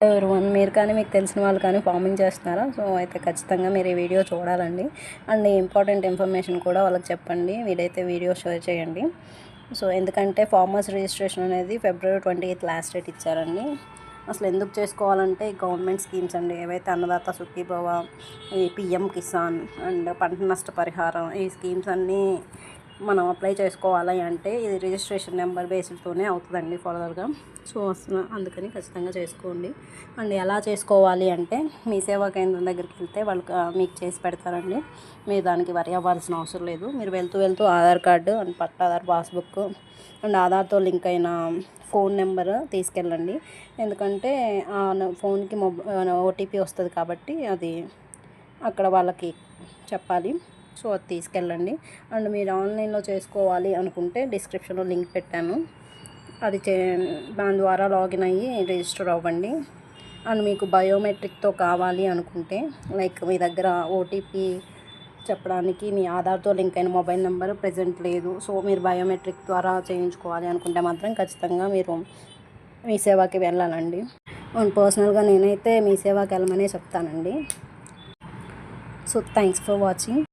Everyone మీరు కానీ మీకు తెలిసిన వాళ్ళు కానీ ఫార్మింగ్ చేస్తున్నారా? సో అయితే ఖచ్చితంగా మీరు ఈ వీడియో చూడాలండి. అండ్ ఇంపార్టెంట్ ఇన్ఫర్మేషన్ కూడా వాళ్ళకి చెప్పండి. వీలైతే వీడియో షేర్ చేయండి. సో ఎందుకంటే ఫార్మర్స్ రిజిస్ట్రేషన్ అనేది February 28 లాస్ట్ డేట్ ఇచ్చారండి. అసలు ఎందుకు చేసుకోవాలంటే గవర్నమెంట్ స్కీమ్స్ అండి, ఏవైతే అన్నదాత సుఖీభవ, ఈ పిఎం కిసాన్ అండ్ పంట నష్ట పరిహారం, ఈ స్కీమ్స్ అన్నీ మనం అప్లై చేసుకోవాలి అంటే ఇది రిజిస్ట్రేషన్ నెంబర్ బేస్డ్తోనే అవుతుందండి ఫర్దర్గా. సో అందుకని ఖచ్చితంగా చేసుకోండి. అండ్ ఎలా చేసుకోవాలి అంటే మీ సేవా కేంద్రం దగ్గరికి వెళ్తే వాళ్ళు మీకు చేసి పెడతారండి. మీరు దానికి వరి అవ్వాల్సిన అవసరం లేదు. మీరు వెళ్తూ Aadhaar card and pattadar passbook and ఆధార్తో లింక్ అయిన ఫోన్ నెంబర్ తీసుకెళ్ళండి. ఎందుకంటే ఫోన్కి ఓటీపీ వస్తుంది కాబట్టి అది అక్కడ వాళ్ళకి చెప్పాలి. సో అది తీసుకెళ్ళండి. అండ్ మీరు ఆన్లైన్లో చేసుకోవాలి అనుకుంటే డిస్క్రిప్షన్లో లింక్ పెట్టాను, అది దాని ద్వారా లాగిన్ అయ్యి రిజిస్టర్ అవ్వండి. అండ్ మీకు బయోమెట్రిక్తో కావాలి అనుకుంటే లైక్ మీ దగ్గర ఓటీపీ చెప్పడానికి మీ ఆధార్తో లింక్ అయిన మొబైల్ నెంబర్ ప్రజెంట్ లేదు, సో మీరు బయోమెట్రిక్ ద్వారా చేయించుకోవాలి అనుకుంటే మాత్రం ఖచ్చితంగా మీరు మీ సేవాకి వెళ్ళాలండి. అండ్ పర్సనల్గా నేనైతే మీ సేవాకి వెళ్ళమనే చెప్తానండి. So thanks for watching.